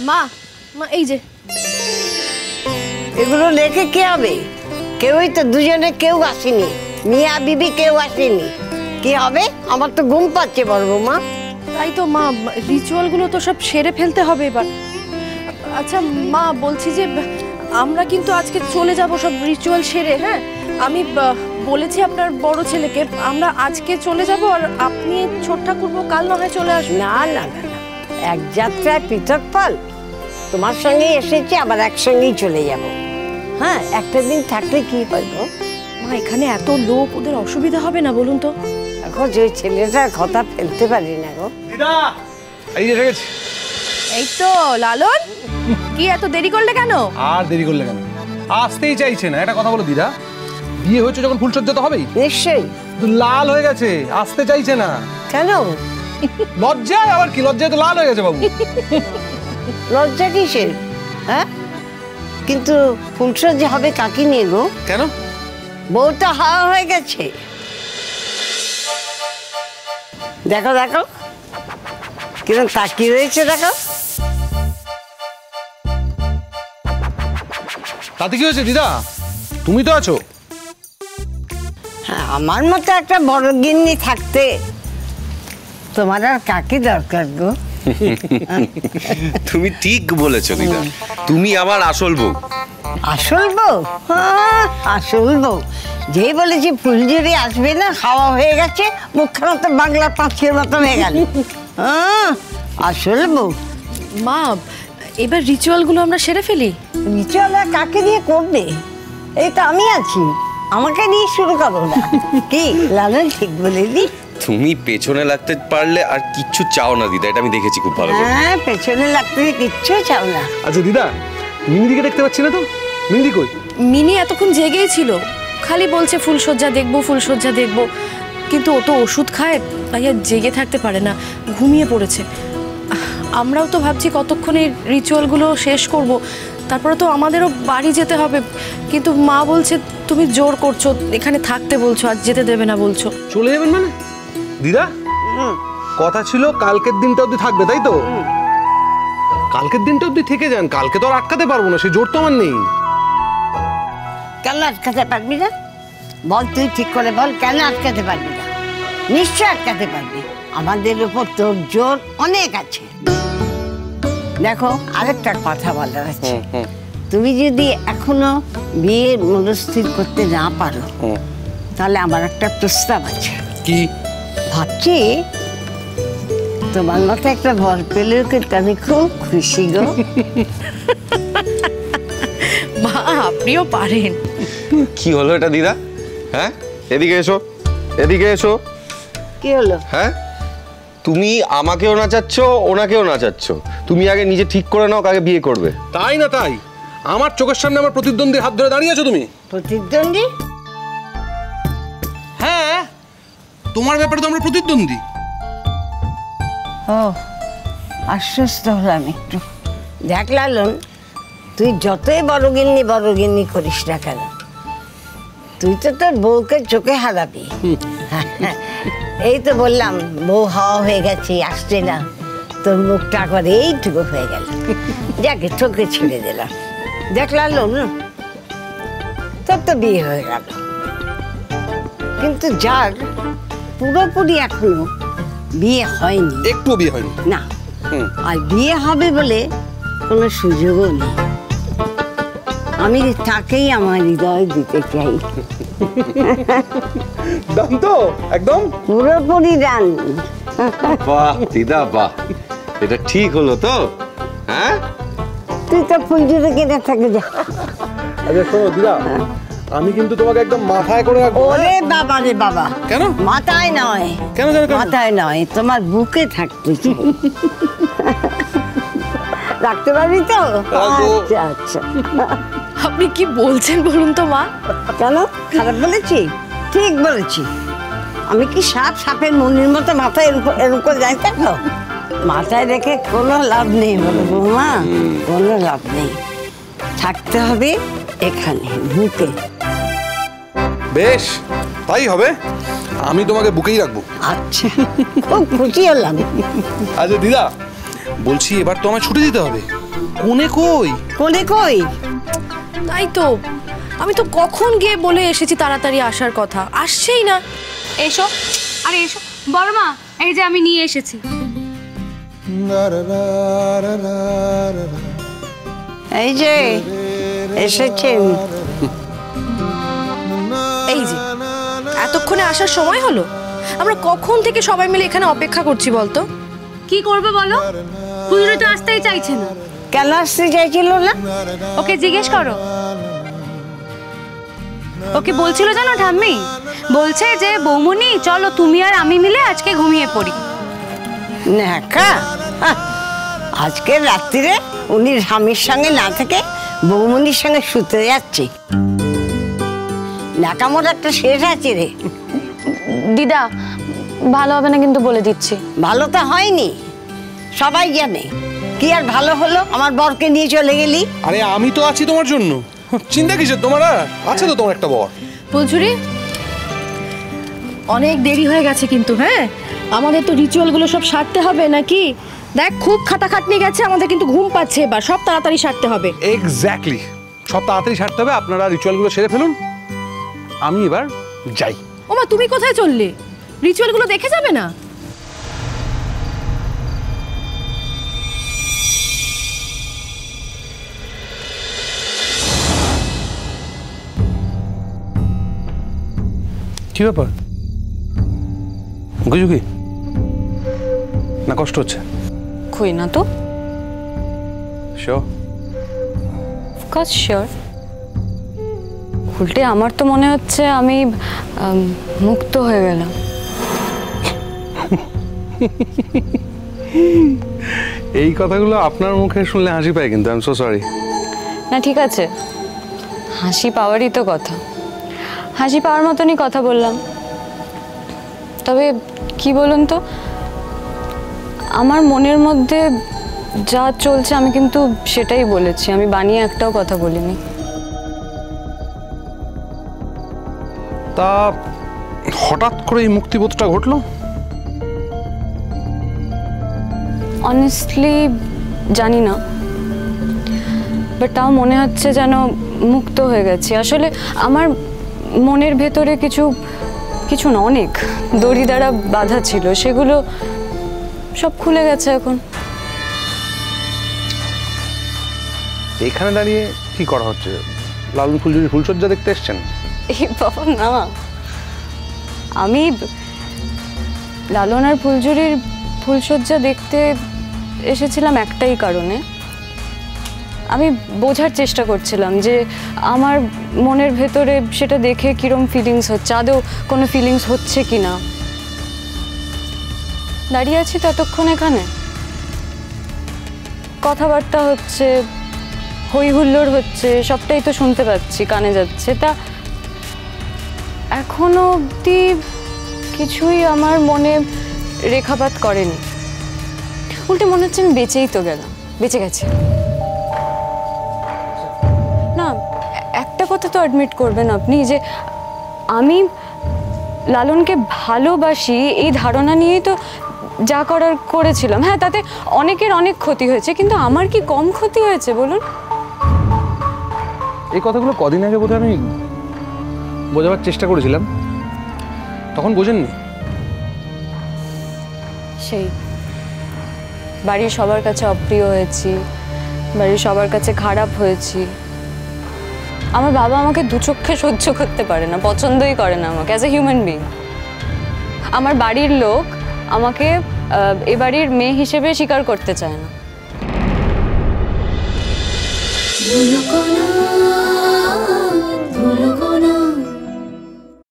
মা মা এই যে এগুলো লেখে কে হবে? কেউই তো, দুজনে কেউ আসেনি, মিয়া বিবি কেউ আসেনি, কি হবে? আমার তো ঘুম পাচ্ছে বড় বৌমা। তাই তো মা, রিচুয়ালগুলো তো সব সেরে ফেলতে হবে এবার। আচ্ছা মা, বলছি যে আমরা কিন্তু আজকে চলে যাব সব রিচুয়াল সেরে। হ্যাঁ, আমি বলেছি আপনার বড় ছেলেকে আমরা আজকে চলে যাব, আর আপনি ছোট ঠাকুরপো কাল না হয় চলে আসবেন। না না না, এক যাত্রায় পৃথক ফল। তোমার সঙ্গেই এসেছি, আবার একসঙ্গেই চলে যাব। হ্যাঁ, একটা দিন থাকলে কি করবো মা? এখানে এত লোক, ওদের অসুবিধা হবে না বলুন তো? এখন যে ছেলেটার কথা ফেলতে পারি না গো। দিদা এই যে গেছি। এই তো লালন, কি এত দেরি করলে কেন? আর দেরি করলে কেন? আসতেই চাইছে না। একটা কথা বলো দিদা, বিয়ে হয়েছে যখন ফুলসজ্জা তো হবেই। নিশ্চয়ই। লাল হয়ে গেছে, আসতে চাইছে না কেন? লজ্জায়। আবার কি লজ্জায়? তো লাল হয়ে গেছে বাবু। লজ্জা কিসের? হ্যাঁ, কিন্তু ফুলসজ্জা হবে কাকে নিয়ে গো? কেন? বউটা হাওয়া হয়ে গেছে। দেখো দেখো কিরকম তাকিয়ে রয়েছে, দেখো। তাতে কি হয়েছে দিদা? তুমি তো আছো। হ্যাঁ, আমার মতো একটা বড় গিন্নি থাকতে তোমার আর কাকে দরকার গো? তুমি ঠিক বলেছো দিদা, তুমি আমার আসল বউ। আসল বউ? আসল বউ যেই বলেছি ফুলঝুরি আসবে না, হাওয়া হয়ে গেছে, মুখখানা তো বাংলার পাঁচির মতন হয়ে গেল। আসল বউ। মা, এবার রিচুয়ালগুলো আমরা সেরে ফেলি। রিচুয়াল আর কাকে দিয়ে করবে? এই তো আমি আছি, আমাকে নিয়ে শুরু করো না। কি লালন ঠিক বলে দি? তুমি পেছনে লাগতে পারলে আর কিচ্ছু চাও না দিদা, এটা আমি দেখেছি খুব ভালো করে। হ্যাঁ, পেছনে লাগতে কিচ্ছু চাও না। আচ্ছা দিদা, মিনিদিকে দেখতে পাচ্ছি না তো। মিনি কই? মিনি এতক্ষণ জেগেই ছিল, খালি বলছে ফুলসজ্জা দেখবো ফুলসজ্জা দেখবো, কিন্তু ও তো ওষুধ খায়, তাই আর জেগে থাকতে পারে না, ঘুমিয়ে পড়েছে। আমরাও তো ভাবছি কতক্ষণে রিচুয়ালগুলো শেষ করব, তারপরে তো আমাদেরও বাড়ি যেতে হবে। কিন্তু মা বলছে তুমি জোর করছো, এখানে থাকতে বলছো, আর যেতে দেবে না বলছো। চলে যাবেন মানে? দিদা কথা ছিল কালকের দিনটা অবধি থাকবে, তাই তো? কালকের দিনটা অবধি থেকে যান, কালকে তো আর আটকাতে পারবো না, সে জোর তো আমার নেই। কেন আটকাতে পারবি না? বল, তুই ঠিক করে বল, কেন আটকাতে পারবি না? নিশ্চয় আটকাতে পারবি, আমাদের উপর তোর জোর অনেক আছে। দেখো, আরেকটা কথা বলার আছে। তুমি যদি এখনো বিয়ে মনস্থির করতে না পারো, তাহলে আমার একটা প্রস্তাব আছে। কি? ভাবছি তোমার মতো একটা বর পেলেও কিন্তু আমি খুব খুশি গো। মা, আপনিও পারেন। কি হলো এটা দিদা? হ্যাঁ, এদিকে এসো, এদিকে এসো। কি হলো? হ্যাঁ, তুমি আমাকেও নাচাচ্ছ, ওনাকেও নাচাচ্ছ। তুমি আগে নিজে ঠিক করে নাও কাকে বিয়ে করবে। তাই না তাই? আমার চোখের সামনে আমার প্রতিদ্বন্দ্বীর হাত ধরে দাঁড়িয়ে আছো তুমি। প্রতিদ্বন্দ্বী? হ্যাঁ, তোমার ব্যাপারে তো আমরা প্রতিদ্বন্দ্বী। ও, আশ্বস্ত হলাম একটু। দেখ লালন, তুই যতই বড় গিন্নি করিস না কেন, তুই তো তোর বউকে চোখে হারাবি। এই তো বললাম, বউ হাওয়া হয়ে গেছে, আসছে না, তোর মুখটা করে এইটুকু হয়ে গেল, যাকে চোখে ছেড়ে দিলাম। দেখ লালন, তোর তো বিয়ে হয়ে গেল, কিন্তু যার পুরোপুরি এখনো বিয়ে হয়নি, একটু বিয়ে হয়নি না, আর বিয়ে হবে বলে কোনো সুযোগও নেই, আমি তাকেই আমার হৃদয় দিতে চাই। দাম তো একদম পুরোপুরি ডান। বাহ দিদা বাহ, এটা ঠিক হলো তো? হ্যাঁ, তুই তো ফুলঝুরি কেটে থাকে যা। আচ্ছা শোনো দিদা, আমি কিন্তু তোমাকে একদম মাথায় করে রাখবো। ওরে বাবা রে বাবা। কেন? মাথায় নয়। কেন? মাথায় নয়, তোমার বুকে থাকতে চাই। রাখতে পারবি তো? আচ্ছা আচ্ছা। আপনি কি বলছেন বলুন তো মা? কেন খারাপ বলেছি? ঠিক বলেছি। আমি কি সাপের মনির মতো মাথায় এরকম করে যাই থাকো? মাথায় রেখে কোনো লাভ নেই বলো বৌমা, কোনো লাভ নেই। থাকতে হবে এখানে বুকে। বেশ, তাই হবে, আমি তোমাকে বুকেই রাখবো। আচ্ছা, খুব খুশি হলাম। আচ্ছা দিদা, বলছি এবার তো আমায় ছুটি দিতে হবে। কোনে কই? কোনে কই? তাই তো, আমি তো কখন গিয়ে বলে এসেছি তাড়াতাড়ি আসার কথা, আসছেই না। এসো, আরে এসো বড় মা, এই যে আমি নিয়ে এসেছি। এই যে এসেছেন। এই যে এতক্ষণে আসার সময় হলো? আমরা কখন থেকে সবাই মিলে এখানে অপেক্ষা করছি বলতো? কি করবে বলো, পুজোরে তো আসতেই চাইছে না। কেন আসতে চাইছিল না? ওকে জিজ্ঞেস করো। ওকে বলছিল জানো ঠাম্মি, বলছে যে বৌমনি চলো তুমি আর আমি মিলে আজকে ঘুমিয়ে পড়ি। ন্যাকা, আজকের রাত্রিরে উনি স্বামীর সঙ্গে না থেকে বৌমনির সঙ্গে শুতে যাচ্ছে। ন্যাকামোর একটা শেষ আছে রে। দিদা ভালো হবে না কিন্তু বলে দিচ্ছি। ভালো তো হয়নি, সবাই জানে। কি আর ভালো হলো, আমার বরকে নিয়ে চলে গেলি। আরে আমি তো আছি তোমার জন্য, চিন্তা কিসের তোমার? আছে তো তোমার একটা বর। ফুলঝুরি, অনেক দেরি হয়ে গেছে কিন্তু। হ্যাঁ, আমাদের তো রিচুয়ালগুলো সব সারতে হবে নাকি? দেখ খুব খাটাখাটনি গেছে, আমাদের কিন্তু ঘুম পাচ্ছে, এবার সব তাড়াতাড়ি সারতে হবে। এক্স্যাক্টলি, সব তাড়াতাড়ি সারতে হবে। আপনারা রিচুয়ালগুলো সেরে ফেলুন, আমি এবার যাই। ওমা তুমি কোথায় চললে? রিচুয়ালগুলো দেখে যাবে না? কি ব্যাপার? ঝুঁকি না কষ্ট হচ্ছে? কই না তো। শিওর? Of course sure. উল্টে আমার তো মনে হচ্ছে আমি মুক্ত হয়ে গেলাম। এই কথাগুলো আপনার মুখে শুনলে হাসি পায়, কিন্তু আই এম সো সরি। না ঠিক আছে, হাসি পাওয়ারই তো কথা, হাসি পাওয়ার মতনই কথা বললাম। তবে কি বলুন তো, আমার মনের মধ্যে যা চলছে আমি কিন্তু সেটাই বলেছি, আমি বানিয়ে একটাও কথা বলিনি। তা হঠাৎ করে এই মুক্তিবোধটা ঘটলো? অনেস্টলি জানি না, বাট তাও মনে হচ্ছে যেন মুক্ত হয়ে গেছি। আসলে আমার মনের ভেতরে কিছু না, অনেক দড়ি দ্বারা বাঁধা ছিল, সেগুলো সব খুলে গেছে এখন। এখানে দাঁড়িয়ে কি করা হচ্ছে? লালন ফুলঝুরির ফুলসজ্জা দেখতে এসছেন? এই বাবা না, আমি লালন আর ফুলঝুরির ফুলসজ্জা দেখতে এসেছিলাম একটাই কারণে। আমি বোঝার চেষ্টা করছিলাম যে আমার মনের ভেতরে সেটা দেখে কিরম ফিলিংস হচ্ছে, আদৌ কোনো ফিলিংস হচ্ছে কি না। দাঁড়িয়ে আছি ততক্ষণ এখানে, কথাবার্তা হচ্ছে, হই হুল্লোড় হচ্ছে, সবটাই তো শুনতে পাচ্ছি, কানে যাচ্ছে। তা এখনো অবধি কিছুই আমার মনে রেখাপাত করেনি। উল্টে মনে হচ্ছে আমি বেঁচেই তো গেলাম, বেঁচে গেছি। না, একটা কথা তো অ্যাডমিট করবেন আপনি যে আমি লালনকে ভালোবাসি এই ধারণা নিয়েই তো যা করার করেছিলাম। হ্যাঁ, তাতে অনেকের অনেক ক্ষতি হয়েছে, কিন্তু আমার কি কম ক্ষতি হয়েছে বলুন? এই কথাগুলো কদিন আগে বোধহয় আমি বোঝাবার চেষ্টা করেছিলাম, তখন বোঝেননি। সেই বাড়ির সবার কাছে অপ্রিয় হয়েছি, বাড়ির সবার কাছে খারাপ হয়েছি। আমার বাবা আমাকে দু চোখে সহ্য করতে পারে না, পছন্দই করে না আমাকে অ্যাজ এ হিউম্যান বিং। আমার বাড়ির লোক আমাকে এ বাড়ির মেয়ে হিসেবে স্বীকার করতে চায় না।